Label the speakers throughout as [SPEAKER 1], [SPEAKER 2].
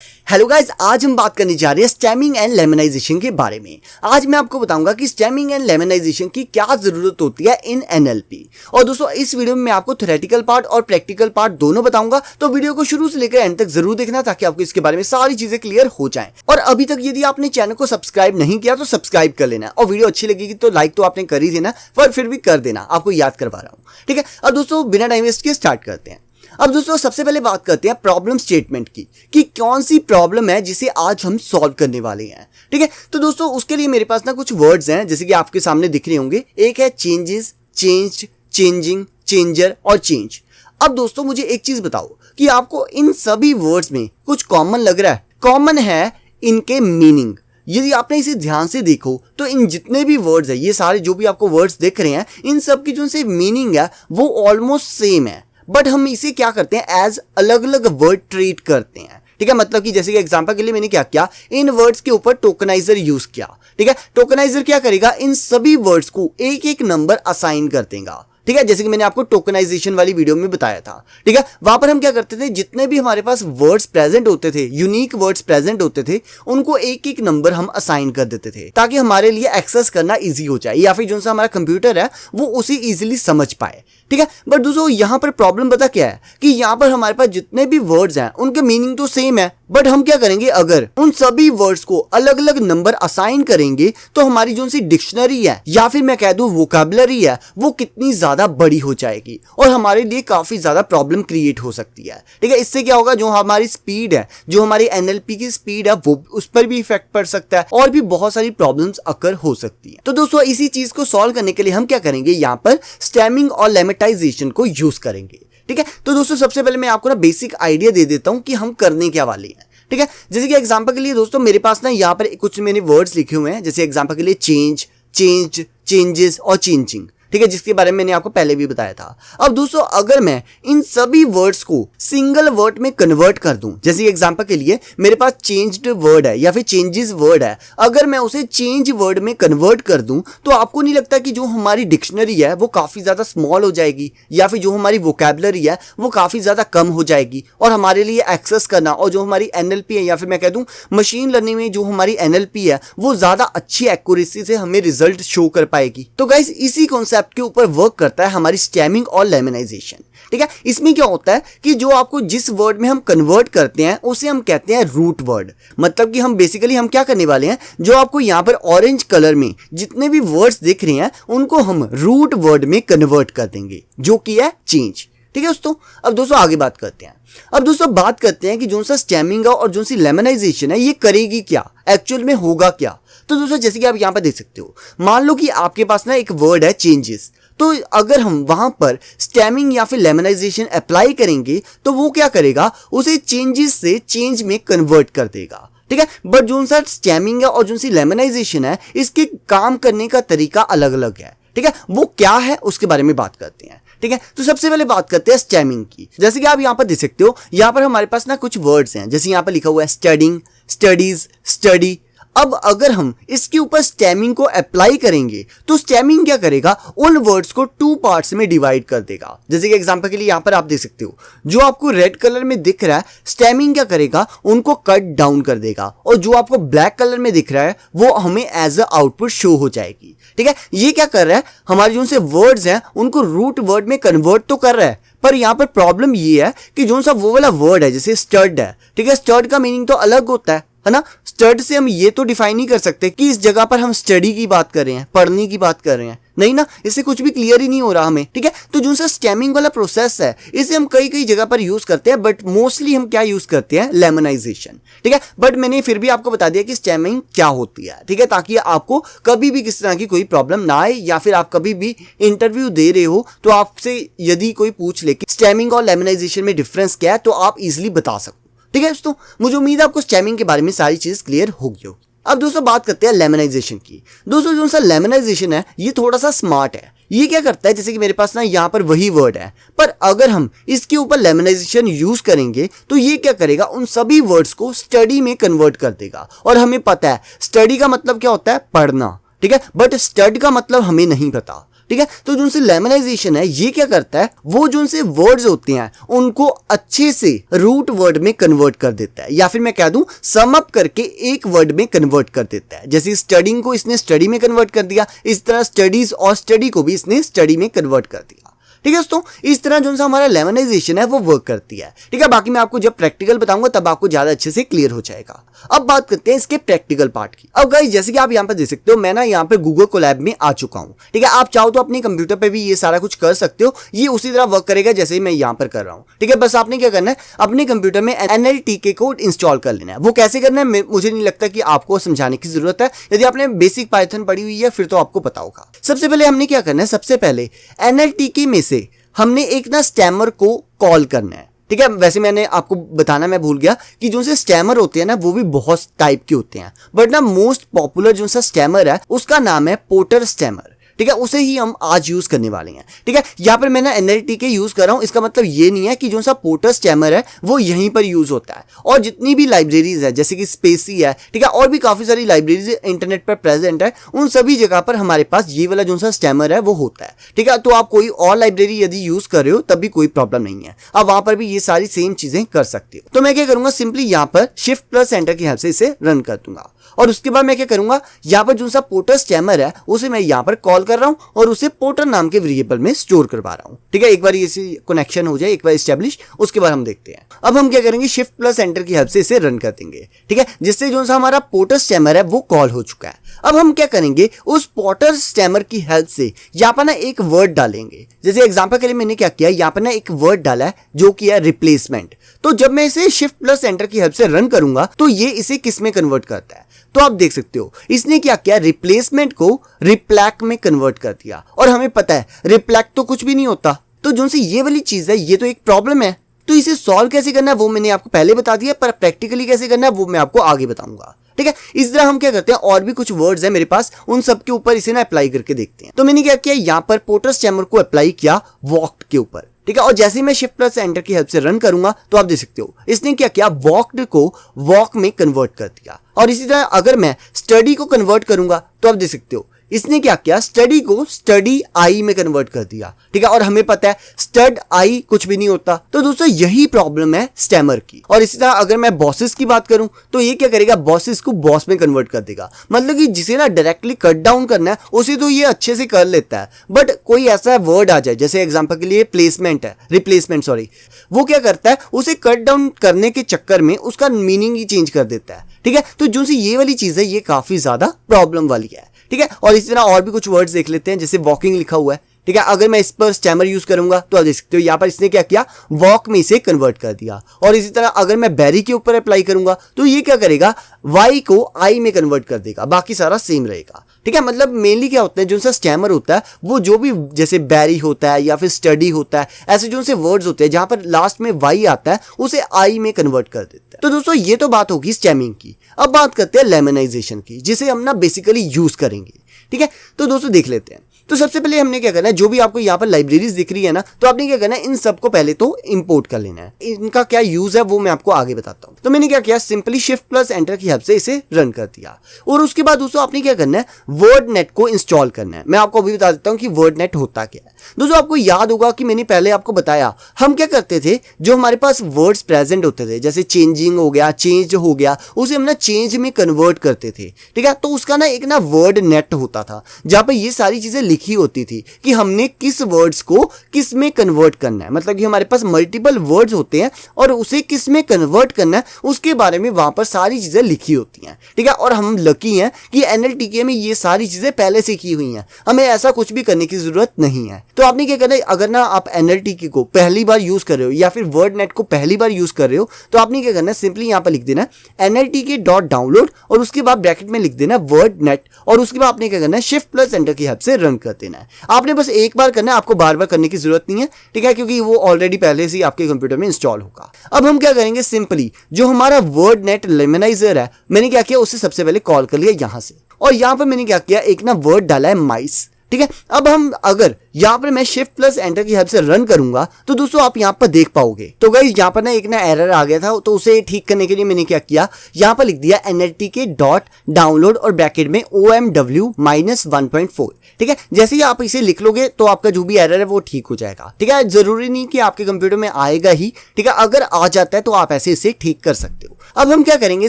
[SPEAKER 1] Hello guys, आज हम बात करने जा रहे हैं स्टेमिंग एंड लेमनाइजेशन के बारे में। आज मैं आपको बताऊंगा कि स्टेमिंग एंड लेमनाइजेशन की क्या जरूरत होती है इन एनएलपी। और दोस्तों, इस वीडियो में मैं आपको थ्योरेटिकल पार्ट और प्रैक्टिकल पार्ट दोनों बताऊंगा, तो वीडियो को शुरू से लेकर एंड तक जरूर देखना ताकि आपको इसके बारे में सारी चीजें क्लियर हो जाएं। और अभी तक यदि आपने चैनल को सब्सक्राइब नहीं किया तो सब्सक्राइब कर लेना, और वीडियो अच्छी लगेगी तो लाइक तो आपने कर ही देना, पर फिर भी कर देना, आपको याद करवा रहा हूं। ठीक है, अब दोस्तों बिना टाइम वेस्ट किए स्टार्ट करते हैं। अब दोस्तों सबसे पहले बात करते हैं प्रॉब्लम स्टेटमेंट की कि कौन सी प्रॉब्लम है जिसे आज हम सॉल्व करने वाले हैं। ठीक है, तो दोस्तों उसके लिए मेरे पास ना कुछ वर्ड्स हैं जैसे कि आपके सामने दिख रहे होंगे। एक है चेंजेस, चेंज्ड, चेंजिंग, चेंजर और चेंज। अब दोस्तों मुझे एक चीज बताओ कि आपको इन सभी वर्ड्स में कुछ कॉमन लग रहा है? कॉमन है इनके मीनिंग। यदि आपने इसे ध्यान से देखो तो इन जितने भी वर्ड्स है, ये सारे जो भी आपको वर्ड्स दिख रहे हैं, इन सब की जो से मीनिंग है वो ऑलमोस्ट सेम है, बट हम इसे क्या करते हैं एज अलग अलग वर्ड ट्रीट करते हैं। ठीक है, मतलब कि जैसे कि एग्जांपल के लिए मैंने क्या किया, इन वर्ड्स के ऊपर टोकनाइजर यूज किया। ठीक है, टोकनाइजर क्या करेगा, इन सभी वर्ड्स को एक एक नंबर असाइन कर देगा। ठीक है, जैसे कि मैंने आपको टोकनाइजेशन वाली वीडियो में बताया था। ठीक है, वहां पर हम क्या करते थे, जितने भी हमारे पास वर्ड्स प्रेजेंट होते थे, यूनिक वर्ड्स प्रेजेंट होते थे, उनको एक एक नंबर हम असाइन कर देते थे ताकि हमारे लिए एक्सेस करना इजी हो जाए, या फिर जो सा हमारा कंप्यूटर है वो उसे इजीली समझ पाए। ठीक है, बट दोस्तों यहां पर प्रॉब्लम पता क्या है कि यहां पर हमारे पास जितने भी वर्ड्स हैं उनके मीनिंग तो सेम है, बट हम क्या करेंगे, अगर उन सभी वर्ड्स को अलग अलग नंबर असाइन करेंगे तो हमारी जो सी डिक्शनरी है या फिर मैं कह दूं वोकैबुलरी है वो कितनी ज्यादा बड़ी हो जाएगी और हमारे लिए काफी ज्यादा प्रॉब्लम क्रिएट हो सकती है। ठीक है, इससे क्या होगा, जो हमारी स्पीड है, जो हमारी एनएलपी की स्पीड है, वो उस पर भी इफेक्ट पड़ सकता है और भी बहुत सारी प्रॉब्लम्स अकर हो सकती है। तो दोस्तों इसी चीज को सॉल्व करने के लिए हम क्या करेंगे, यहाँ पर स्टेमिंग और लेमेटाइजेशन को यूज करेंगे। ठीक है, तो दोस्तों सबसे पहले मैं आपको ना बेसिक आइडिया दे देता हूं कि हम करने क्या वाले हैं। ठीक है, जैसे कि एग्जांपल के लिए दोस्तों मेरे पास ना यहाँ पर कुछ मैंने वर्ड्स लिखे हुए हैं, जैसे एग्जांपल के लिए चेंज, चेंज्ड, चेंजेस और चेंजिंग। ठीक है, जिसके बारे में मैंने आपको पहले भी बताया था। अब दोस्तों अगर मैं इन सभी वर्ड्स को सिंगल वर्ड में कन्वर्ट कर दूं, जैसे एग्जांपल के लिए मेरे पास चेंज्ड वर्ड है या फिर चेंजेस वर्ड है, अगर मैं उसे चेंज वर्ड में कन्वर्ट कर दूं तो आपको नहीं लगता कि जो हमारी डिक्शनरी है वो काफी ज्यादा स्मॉल हो जाएगी या फिर जो हमारी वोकैबुलरी है वो काफी ज्यादा कम हो जाएगी, और हमारे लिए एक्सेस करना और जो हमारी एनएलपी है या फिर मैं कह दूं मशीन लर्निंग में जो हमारी एनएलपी है वो ज्यादा अच्छी एक्यूरेसी से हमें रिजल्ट शो कर पाएगी। तो गाइस इसी कॉन्सेप्ट के ऊपर वर्क करता है हमारी स्टेमिंग और लेमनाइजेशन। ठीक है, इसमें क्या होता है कि जो आपको जिस वर्ड में हम कन्वर्ट करते हैं उसे हम कहते हैं रूट वर्ड। मतलब कि हम बेसिकली हम क्या करने वाले हैं, जो आपको यहां पर ऑरेंज कलर में जितने भी वर्ड्स दिख रहे हैं उनको हम रूट वर्ड में कन्वर्ट कर देंगे, जो कि है चेंज। ठीक है दोस्तों, अब दोस्तों आगे बात करते हैं। अब दोस्तों बात करते हैं कि जो सा स्टेमिंग और जो सी लेमनाइजेशन है ये करेगी क्या, एक्चुअल में होगा क्या। तो दोस्तों जैसे कि आप यहां पर देख सकते हो, मान लो कि आपके पास ना एक वर्ड है चेंजेस, तो अगर हम वहां पर स्टेमिंग या फिर लेमनाइजेशन अप्लाई करेंगे तो वो क्या करेगा, उसे चेंजेस से चेंज में कन्वर्ट कर देगा। ठीक है, बट जो सा स्टेमिंग है और जो सी लेमनाइजेशन है इसके काम करने का तरीका अलग अलग है। ठीक है, वो क्या है उसके बारे में बात करते हैं। ठीक है, तो सबसे पहले बात करते हैं स्टेमिंग की। जैसे कि आप यहां पर देख सकते हो, यहां पर हमारे पास ना कुछ वर्ड्स हैं, जैसे यहां पर लिखा हुआ है स्टडिंग, स्टडीज, स्टडी। अब अगर हम इसके ऊपर स्टेमिंग को अप्लाई करेंगे तो स्टेमिंग क्या करेगा, उन वर्ड्स को टू पार्ट्स में डिवाइड कर देगा। जैसे कि एग्जांपल के लिए यहां पर आप देख सकते हो, जो आपको रेड कलर में दिख रहा है, स्टेमिंग क्या करेगा, उनको कट डाउन कर देगा, और जो आपको ब्लैक कलर में दिख रहा है वो हमें एज अ आउटपुट शो हो जाएगी। ठीक है, ये क्या कर रहा है, हमारे जो से वर्ड्स हैं उनको रूट वर्ड में कन्वर्ट तो कर रहा है, पर यहां पर प्रॉब्लम ये है कि जो सा वो वाला वर्ड है जैसे स्टड है, ठीक है, स्टड का मीनिंग तो अलग होता है ना। स्टड से हम ये तो डिफाइन नहीं कर सकते कि इस जगह पर हम स्टडी की बात कर रहे हैं, पढ़ने की बात कर रहे हैं, नहीं ना, इससे कुछ भी क्लियर ही नहीं हो रहा हमें। ठीक है, तो जो सा स्टेमिंग वाला प्रोसेस है इसे हम कई कई जगह पर यूज करते हैं, बट मोस्टली हम क्या यूज करते हैं, लेमनाइजेशन। ठीक है, बट मैंने फिर भी आपको बता दिया कि स्टेमिंग क्या होती है। ठीक है, ताकि आपको कभी भी किसी तरह की कोई प्रॉब्लम ना आए, या फिर आप कभी भी इंटरव्यू दे रहे हो तो आपसे यदि कोई पूछ ले कि स्टेमिंग और लेमनाइजेशन में डिफरेंस क्या है तो आप इजिली बता सको। ठीक है दोस्तों, मुझे उम्मीद है आपको स्टेमिंग के बारे में सारी चीज क्लियर होगी। अब दोस्तों बात करते हैं लेमनाइजेशन की। दोस्तों जो सा लेमनाइजेशन है ये थोड़ा सा स्मार्ट है। ये क्या करता है, जैसे कि मेरे पास ना यहाँ पर वही वर्ड है, पर अगर हम इसके ऊपर लेमनाइजेशन यूज करेंगे तो ये क्या करेगा, उन सभी वर्ड्स को स्टडी में कन्वर्ट कर देगा। और हमें पता है स्टडी का मतलब क्या होता है, पढ़ना। ठीक है, बट स्टड का मतलब हमें नहीं पता। ठीक है। तो जो उनसे लेमनाइजेशन है ये क्या करता है, वो जो उनसे वर्ड्स होते हैं उनको अच्छे से रूट वर्ड में कन्वर्ट कर देता है, या फिर मैं कह दूं सम अप करके एक वर्ड में कन्वर्ट कर देता है। जैसे स्टडिंग को इसने स्टडी में कन्वर्ट कर दिया, इस तरह स्टडीज और स्टडी को भी इसने स्टडी में कन्वर्ट कर दिया। ठीक है दोस्तों, इस तरह जो हमारा लेमनाइजेशन है वो वर्क करती है। ठीक है, बाकी मैं आपको जब प्रैक्टिकल बताऊंगा तब आपको ज्यादा अच्छे से क्लियर हो जाएगा। अब बात करते हैं इसके प्रैक्टिकल पार्ट की। अब गाइस जैसे कि आप यहाँ पर देख सकते हो, मैं ना यहाँ पे गूगल कोलैब में आ चुका हूँ। ठीक है, आप चाहो तो अपने कंप्यूटर पे भी ये सारा कुछ कर सकते हो, ये उसी तरह वर्क करेगा जैसे ही मैं यहाँ पर कर रहा हूँ। ठीक है, बस आपने क्या करना है, अपने कंप्यूटर में NLTK कोड इंस्टॉल कर लेना है। वो कैसे करना है मुझे नहीं लगता कि आपको समझाने की जरूरत है, यदि आपने बेसिक पाइथन पढ़ी हुई है फिर तो आपको पता होगा। सबसे पहले हमने क्या करना है, सबसे पहले NLTK में से हमने एक ना स्टैमर को कॉल करना है। ठीक है, वैसे मैंने आपको बताना मैं भूल गया कि जो से स्टैमर होते हैं ना वो भी बहुत टाइप के होते हैं, बट ना मोस्ट पॉपुलर जो सा स्टैमर है उसका नाम है पोर्टर स्टैमर। ठीक है, उसे ही हम आज यूज करने वाले हैं। ठीक है, यहाँ पर मैंने NLTK यूज कर रहा हूँ, इसका मतलब ये नहीं है कि जो सा पोर्टर स्टैमर है वो यहीं पर यूज होता है। और जितनी भी लाइब्रेरीज है जैसे कि स्पेसी है, ठीक है, और भी काफी सारी लाइब्रेरीज इंटरनेट पर प्रेजेंट है, उन सभी जगह पर हमारे पास ये वाला जो सा स्टैमर है वो होता है। ठीक है, तो आप कोई और लाइब्रेरी यदि यूज कर रहे हो तब भी कोई प्रॉब्लम नहीं है, आप वहां पर भी ये सारी सेम चीजें कर सकते हो। तो मैं क्या करूंगा, सिंपली यहाँ पर Shift+Enter की हेल्प से इसे रन कर दूंगा। और उसके बाद मैं क्या करूंगा, यहाँ पर जो सा पोर्टर स्टैमर है उसे मैं यहाँ पर कॉल कर रहा हूँ और उसे पोर्टर नाम के वेरिएबल में स्टोर करवा रहा हूँ। ठीक है, एक बार ये कनेक्शन हो जाए, एक बार एस्टेब्लिश, उसके बाद हम देखते हैं। अब हम क्या करेंगे, Shift+Enter की हेल्प से इसे रन कर देंगे। ठीक है, जिससे जो सा हमारा पोर्टर स्टैमर है वो कॉल हो चुका है। अब हम क्या करेंगे, उस पोर्टर स्टैमर की हेल्प से यहाँ पर ना एक वर्ड डालेंगे। जैसे एग्जांपल के लिए मैंने क्या किया, यहाँ पर ना एक वर्ड डाला है जो कि है रिप्लेसमेंट। तो जब मैं इसे Shift+Enter की हेल्प से रन करूंगा तो ये इसे किस में कन्वर्ट करता है, तो आप देख सकते हो इसने क्या किया, रिप्लेसमेंट को रिप्लैक में कन्वर्ट कर दिया। और हमें पता है रिप्लैक तो कुछ भी नहीं होता, तो जो सी ये वाली चीज है ये तो एक प्रॉब्लम है। तो इसे सॉल्व कैसे करना है वो मैंने आपको पहले बता दिया, पर प्रैक्टिकली कैसे करना है वो मैं आपको आगे बताऊंगा। ठीक है, इस तरह हम क्या करते हैं, और भी कुछ वर्ड्स हैं मेरे पास, उन सब के ऊपर इसे ना अप्लाई करके देखते हैं। तो मैंने क्या किया, यहाँ पर पोर्टर स्टैमर को अप्लाई किया वॉक्ड के ऊपर। ठीक है, और जैसे ही मैं Shift+Enter की हेल्प से रन करूंगा तो आप देख सकते हो इसने क्या किया, वॉक्ड को वॉक में कन्वर्ट कर दिया। और इसी तरह अगर मैं स्टडी को कन्वर्ट करूंगा तो आप देख सकते हो इसने क्या किया, स्टडी को स्टडी आई में कन्वर्ट कर दिया। ठीक है, और हमें पता है स्टड आई कुछ भी नहीं होता। तो दोस्तों यही प्रॉब्लम है स्टैमर की। और इसी तरह अगर मैं बॉसेस की बात करूं तो ये क्या करेगा, बॉसेस को बॉस में कन्वर्ट कर देगा। मतलब कि जिसे ना डायरेक्टली कट डाउन करना है उसे तो ये अच्छे से कर लेता है, बट कोई ऐसा वर्ड आ जाए, जैसे एग्जाम्पल के लिए प्लेसमेंट है, रिप्लेसमेंट सॉरी, वो क्या करता है, उसे कट डाउन करने के चक्कर में उसका मीनिंग ही चेंज कर देता है। ठीक है, तो जो सी ये वाली चीज है ये काफी ज्यादा प्रॉब्लम वाली है। ठीक है, और इसी तरह और भी कुछ वर्ड्स देख लेते हैं, जैसे वॉकिंग लिखा हुआ है। ठीक है, अगर मैं इस पर स्टैमर यूज करूंगा तो आप देख सकते हो यहाँ पर इसने क्या किया, वॉक में इसे कन्वर्ट कर दिया। और इसी तरह अगर मैं बैरी के ऊपर अप्लाई करूंगा तो ये क्या करेगा, वाई को आई में कन्वर्ट कर देगा, बाकी सारा सेम रहेगा। ठीक है, मतलब मेनली क्या होता है, जो सा स्टैमर होता है वो जो भी जैसे बैरी होता है या फिर स्टडी होता है, ऐसे जो से वर्ड्स होते हैं जहां पर लास्ट में वाई आता है उसे आई में कन्वर्ट कर देता है। तो दोस्तों ये तो बात होगी स्टैमिंग की। अब बात करते हैं लेमनाइजेशन की, जिसे हम ना बेसिकली यूज करेंगे। ठीक है, तो दोस्तों देख लेते हैं। तो सबसे पहले हमने क्या करना है, जो भी आपको यहाँ पर लाइब्रेरीज दिख रही है ना, तो आपने क्या करना है, इन सबको पहले तो इंपोर्ट कर लेना है। इनका क्या यूज है वो मैं आपको आगे बताता हूँ। तो मैंने क्या किया, सिंपली Shift+Enter की हेल्प से इसे रन कर दिया। और उसके बाद दोस्तों आपने क्या करना है, वर्डनेट को इंस्टॉल करना है। मैं आपको अभी बता देता हूँ कि वर्डनेट होता क्या है। दोस्तों आपको याद होगा कि मैंने पहले आपको बताया, हम क्या करते थे, जो हमारे पास वर्ड्स प्रेजेंट होते थे, जैसे चेंजिंग हो गया, चेंज हो गया, उसे हम ना चेंज में कन्वर्ट करते थे। ठीक है, तो उसका ना एक ना वर्ड नेट होता था जहां पर ये सारी चीजें लिखी होती थी कि हमने किस वर्ड्स को किस में कन्वर्ट करना है। मतलब कि हमारे पास मल्टीपल वर्ड्स होते हैं और उसे किस में कन्वर्ट करना है उसके बारे में वहां पर सारी चीजें लिखी होती हैं। ठीक है, और हम लकी हैं कि NLTK में ये सारी चीजें पहले से की हुई हैं, हमें ऐसा कुछ भी करने की जरूरत नहीं है। तो आपने क्या करना है, अगर ना आप NLTK को पहली बार यूज कर रहे हो या फिर वर्डनेट को पहली बार यूज कर रहे हो तो आपने क्या करना है, सिंपली यहाँ पर लिख देना NLTK.download और उसके बाद ब्रैकेट में लिख देना वर्डनेट और उसके बाद आपने क्या करना है, Shift+Enter की हेल्प से रन कर देना है। आपने बस एक बार करना है, आपको बार बार करने की जरूरत नहीं है। ठीक है, क्योंकि वो ऑलरेडी पहले से ही आपके कंप्यूटर में इंस्टॉल होगा। अब हम क्या करेंगे, सिंपली जो हमारा वर्डनेट लेमनाइजर है, मैंने क्या किया, उसे सबसे पहले कॉल कर लिया यहां से। और यहां पर मैंने क्या किया, एक ना वर्ड डाला है माइस। ठीक है, अब हम अगर यहाँ पर मैं शिफ्ट प्लस एंटर की हेल्प से रन करूंगा तो दोस्तों आप यहाँ पर देख पाओगे। तो गाइस यहाँ पर ना एक ना एरर आ गया था, तो उसे ठीक करने के लिए मैंने क्या किया, यहाँ पर लिख दिया NLTK डॉट डाउनलोड और ब्रैकेट में OMW -1.4। ठीक है, जैसे ही आप इसे लिख लोगे तो आपका जो भी एरर है वो ठीक हो जाएगा। ठीक है, जरूरी नहीं कि आपके कंप्यूटर में आएगा ही। ठीक है, अगर आ जाता है तो आप ऐसे इसे ठीक कर सकते हो। अब हम क्या करेंगे,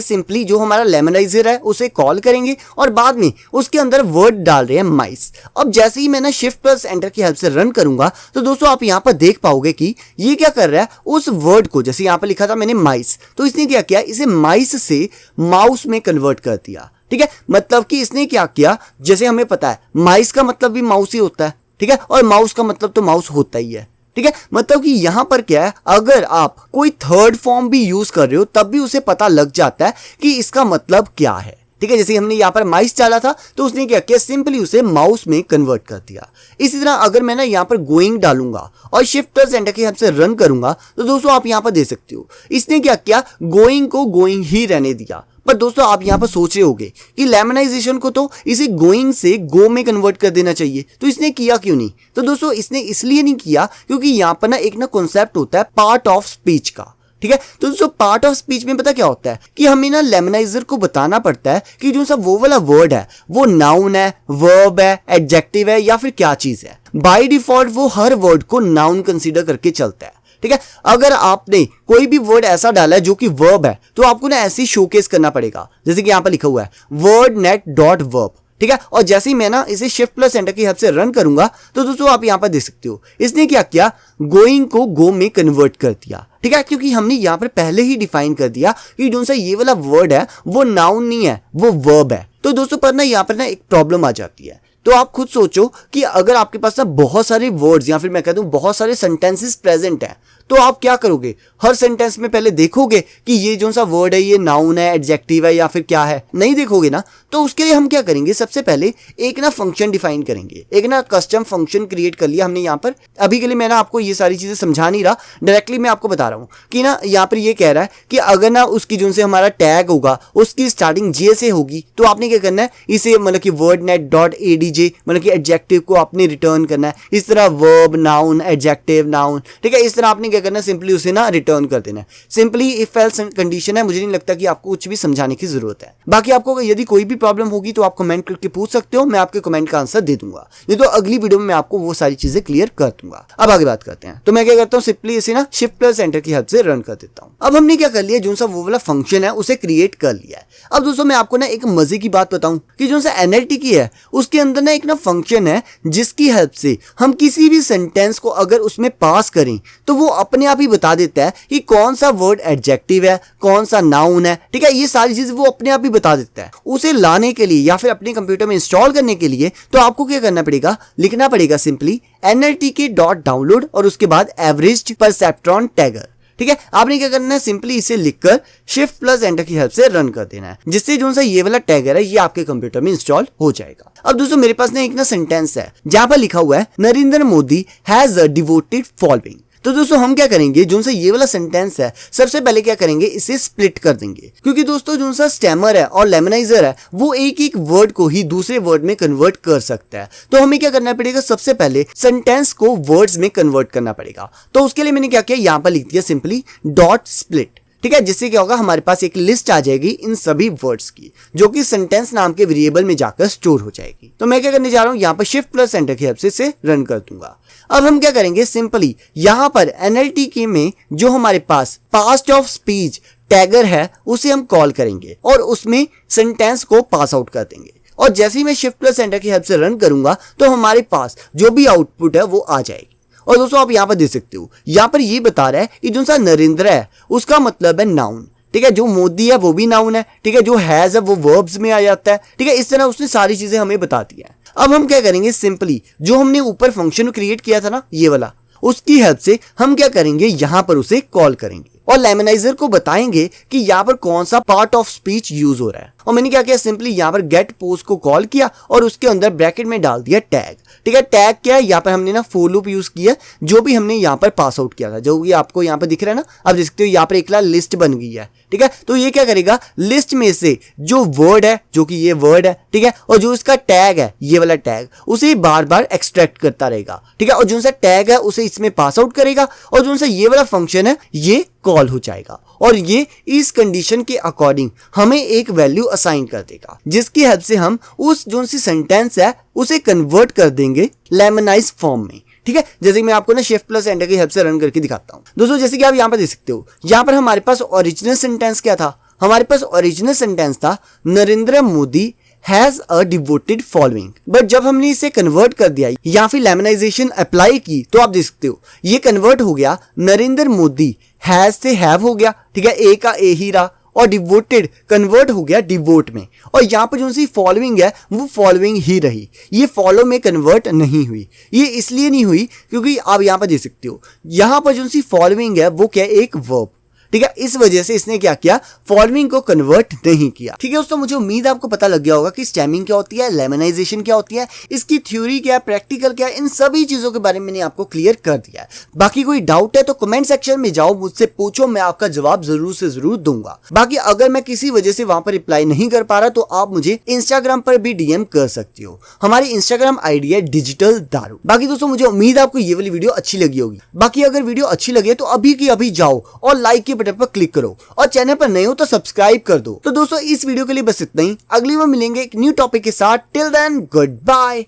[SPEAKER 1] सिंपली जो हमारा लेमनाइजर है उसे कॉल करेंगे और बाद में उसके अंदर वर्ड डाल रहे हैं माइस। अब जैसे ही मैं ना शिफ्ट प्लस एंटर की हेल्प से रन करूंगा तो दोस्तों आप यहाँ पर देख पाओगे कि ये क्या कर रहा है, उस वर्ड को जैसे यहाँ पर लिखा था मैंने माइस, तो इसने क्या किया, इसे माइस से माउस में कन्वर्ट कर दिया। ठीक है, मतलब कि इसने क्या किया, जैसे हमें पता है माइस का मतलब भी माउस ही होता है। ठीक है, और माउस का मतलब तो माउस होता ही है। ठीक है, मतलब कि यहां पर क्या है, अगर आप कोई थर्ड फॉर्म भी यूज कर रहे हो तब भी उसे पता लग जाता है कि इसका मतलब क्या है। ठीक है, जैसे हमने यहाँ पर माइस डाला था तो उसने क्या किया, सिंपली उसे माउस में कन्वर्ट कर दिया। इसी तरह अगर मैं ना यहाँ पर गोइंग डालूंगा और शिफ्ट प्लस एंटर की हेल्प से रन करूंगा तो दोस्तों आप यहाँ पर देख सकते हो, इसने क्या किया, गोइंग को गोइंग ही रहने दिया। पर दोस्तों आप यहाँ पर सोच रहे होगे कि लेमनाइजेशन को तो इसे गोइंग से गो में कन्वर्ट कर देना चाहिए, तो इसने किया क्यों नहीं? तो दोस्तों इसने इसलिए नहीं किया क्योंकि यहाँ पर ना एक ना कॉन्सेप्ट होता है पार्ट ऑफ स्पीच का। ठीक है, तो दोस्तों पार्ट ऑफ स्पीच में पता क्या होता है कि हमें ना लेमनाइजर को बताना पड़ता है कि जो सा वो वाला वर्ड है वो नाउन है, वर्ब है, एडजेक्टिव है या फिर क्या चीज है। बाय डिफॉल्ट वो हर वर्ड को नाउन कंसीडर करके चलता है। ठीक है, अगर आपने कोई भी वर्ड ऐसा डाला है जो कि वर्ब है तो आपको ना ऐसे शोकेस करना पड़ेगा, जैसे कि यहां पर लिखा हुआ है वर्ड नेट डॉट वर्ब। ठीक है, और जैसे ही मैं ना इसे शिफ्ट प्लस एंटर की हेल्प से रन करूंगा तो दोस्तों आप यहां पर देख सकते हो, इसने क्या किया, गोइंग को गो में कन्वर्ट कर दिया। ठीक है, क्योंकि हमने यहां पर पहले ही डिफाइन कर दिया कि जो सा ये वाला वर्ड है वो नाउन नहीं है, वो वर्ब है। तो दोस्तों पर ना यहां पर ना एक प्रॉब्लम आ जाती है। तो आप खुद सोचो कि अगर आपके पास ना बहुत सारे वर्ड्स या फिर मैं कह दूं बहुत सारे सेंटेंसेस प्रेजेंट हैं तो आप क्या करोगे, हर सेंटेंस में पहले देखोगे कि ये जो सा वर्ड है ये नाउन है, एडजेक्टिव है या फिर क्या है, नहीं देखोगे ना। तो उसके लिए हम क्या करेंगे, सबसे पहले एक ना फंक्शन डिफाइन करेंगे, एक ना कस्टम फंक्शन क्रिएट कर लिया हमने यहाँ पर। अभी के लिए मैं ना आपको ये सारी चीजें समझा नहीं रहा, डायरेक्टली मैं आपको बता रहा हूँ कि ना यहाँ पर ये कह रहा है कि अगर ना उसकी जो से हमारा टैग होगा उसकी स्टार्टिंग जे से होगी तो आपने क्या करना है, इसे मतलब कि वर्ड नेट डॉट एडीजे मतलब कि एडजेक्टिव को आपने रिटर्न करना है। इस तरह वर्ब नाउन एडजेक्टिव नाउन, ठीक है, इस तरह आपने क्या करना है, सिंपली उसे ना रिटर्न कर देना है। सिंपली इफ एल्स कंडीशन है, मुझे नहीं लगता कि आपको कुछ भी समझाने की जरूरत है। बाकी आपको यदि कोई भी प्रॉब्लम होगी तो आप कमेंट करके पूछ सकते हो, मैं आपके कमेंट का आंसर दे दूंगा, नहीं तो अगली वीडियो में मैं आपको वो सारी चीजें क्लियर कर दूंगा। अब आगे बात करते हैं। तो मैं क्या करता हूँ, सिंपली इसे ना शिफ्ट प्लस एंटर की हेल्प से रन कर देता हूँ। अब हमने क्या कर लिया, जो सा वो वाला फंक्शन है उसे क्रिएट कर लिया है। अब दोस्तों मैं आपको ना एक मजे की बात बताऊं कि जो सा एनएलटी की है उसके अंदर ना एक ना फंक्शन है जिसकी हेल्प से हम किसी भी सेंटेंस को अगर उसमें पास करें तो वो अपने आप ही बता देता है कि कौन सा वर्ड एडजेक्टिव है, कौन सा नाउन है। ठीक है, ये सारी चीजें वो अपने आप ही बता देता है। उसे लाने के लिए या फिर अपने कंप्यूटर में इंस्टॉल करने के लिए तो आपको क्या करना पड़ेगा, लिखना पड़ेगा सिंपली NLTK डॉट डाउनलोड और उसके बाद एवरेज परसेप्ट्रॉन टैगर। ठीक है, आपने क्या करना है, सिंपली इसे लिखकर शिफ्ट प्लस एंटर की हेल्प से रन कर देना है, जिससे जो सा ये वाला टैगर है ये आपके कंप्यूटर में इंस्टॉल हो जाएगा। अब दोस्तों मेरे पास ना एक ना सेंटेंस है जहां पर लिखा हुआ है Narendra Modi has a devoted following. तो दोस्तों हम क्या करेंगे, जो सा ये वाला सेंटेंस है सबसे पहले क्या करेंगे, इसे स्प्लिट कर देंगे, क्योंकि दोस्तों जो सा स्टैमर है और लेमनाइजर है वो एक एक वर्ड को ही दूसरे वर्ड में कन्वर्ट कर सकता है। तो हमें क्या करना पड़ेगा, सबसे पहले सेंटेंस को वर्ड्स में कन्वर्ट करना पड़ेगा। तो उसके लिए मैंने क्या किया, यहां पर लिख दिया सिंपली डॉट स्प्लिट। ठीक है, जिससे क्या होगा, हमारे पास एक लिस्ट आ जाएगी इन सभी वर्ड्स की जो कि सेंटेंस नाम के वेरिएबल में जाकर स्टोर हो जाएगी। तो मैं क्या करने जा रहा हूं, यहां पर शिफ्ट प्लस एंटर की हेल्प से इसे रन कर दूंगा। अब हम क्या करेंगे, सिंपली यहां पर NLTK में जो हमारे पास पास्ट ऑफ स्पीच टैगर है उसे हम कॉल करेंगे और उसमें सेंटेंस को पास आउट कर देंगे। और जैसे ही मैं शिफ्ट प्लस एंटर की हेल्प से रन करूंगा तो हमारे पास जो भी आउटपुट है वो आ जाएगी। और दोस्तों आप यहां पर देख सकते हो, यहां पर ये बता रहा है कि जो सा नरेंद्र है उसका मतलब है नाउन। ठीक है, जो मोदी है वो भी नाउन है। ठीक है, जो हैज है वो वर्ब्स में आ जाता है। ठीक है, इस तरह उसने सारी चीजें हमें बता दी है। अब हम क्या करेंगे, सिंपली जो हमने ऊपर फंक्शन क्रिएट किया था ना ये वाला, उसकी हेल्प से हम क्या करेंगे, यहां पर उसे कॉल करेंगे। और लेमनाइजर को बताएंगे कि यहाँ पर कौन सा पार्ट ऑफ स्पीच यूज हो रहा है। और मैंने क्या किया, सिंपली यहाँ पर गेट पोस्ट को कॉल किया और उसके अंदर ब्रैकेट में डाल दिया टैग। ठीक है, टैग क्या है, यहाँ पर हमने ना फॉर लूप यूज किया, जो भी हमने यहाँ पर पास आउट किया था, जो भी आपको यहाँ पर दिख रहा है ना, आप देख सकते हो यहाँ पर एक लिस्ट बन गई है। ठीक है, तो ये क्या करेगा, लिस्ट में से जो वर्ड है, जो कि ये वर्ड है, ठीक है, और जो इसका टैग है, ये वाला टैग, उसे बार बार एक्सट्रैक्ट करता रहेगा। ठीक है, और जो सा टैग है उसे इसमें पास आउट करेगा और जो सा ये वाला फंक्शन है ये कॉल हो जाएगा और ये इस कंडीशन के अकॉर्डिंग हमें एक वैल्यू असाइन कर देगा, जिसकी हेल्प से हम उस जो सी सेंटेंस है उसे कन्वर्ट कर देंगे लेमनाइज फॉर्म में। ठीक है, जैसे कि मैं आपको ना शिफ्ट प्लस एंटर की हेल्प से रन करके दिखाता हूं। दोस्तों जैसे कि आप यहाँ पर देख सकते हो, यहाँ पर हमारे पास ओरिजिनल सेंटेंस क्या था, हमारे पास ओरिजिनल सेंटेंस था Narendra Modi has a devoted following. But जब हमने इसे कन्वर्ट कर दिया या फिर लेमनाइजेशन अप्लाई की, तो आप देख सकते हो ये कन्वर्ट हो गया, नरेंद्र मोदी हैज से हैव हो गया। ठीक है, ए का ए ही रहा और डिवोटेड कन्वर्ट हो गया डिवोट में, और यहाँ पर जो सी फॉलोइंग है वो फॉलोइंग ही रही, ये फॉलो में कन्वर्ट नहीं हुई। ये इसलिए नहीं हुई क्योंकि आप यहाँ पर देख सकते हो यहाँ पर जो सी फॉलोइंग है वो क्या, एक वर्ब। ठीक है, इस वजह से इसने क्या किया, फॉलोइंग को कन्वर्ट नहीं किया। ठीक है दोस्तों, मुझे उम्मीद आपको पता लग गया होगा कि स्टैमिंग क्या होती है, लेमनाइजेशन क्या होती है, इसकी थ्योरी क्या है, प्रैक्टिकल क्या है, इन सभी चीजों के बारे में मैंने आपको क्लियर कर दिया है। बाकी कोई डाउट है तो कमेंट सेक्शन में जाओ, मुझसे पूछो, मैं आपका जवाब जरूर से जरूर दूंगा। बाकी अगर मैं किसी वजह से वहां पर रिप्लाई नहीं कर पा रहा तो आप मुझे इंस्टाग्राम पर भी डीएम कर सकती हो, हमारी इंस्टाग्राम आईडी है डिजिटल दारू। बाकी दोस्तों मुझे उम्मीद आपको ये वाली वीडियो अच्छी लगी होगी। बाकी अगर वीडियो अच्छी लगे तो अभी की अभी जाओ और लाइक के बटन पर क्लिक करो और चैनल पर नए हो तो सब्सक्राइब कर दो। तो दोस्तों इस वीडियो के लिए बस इतना ही, अगली बार मिलेंगे एक न्यू टॉपिक के साथ। Till then good bye.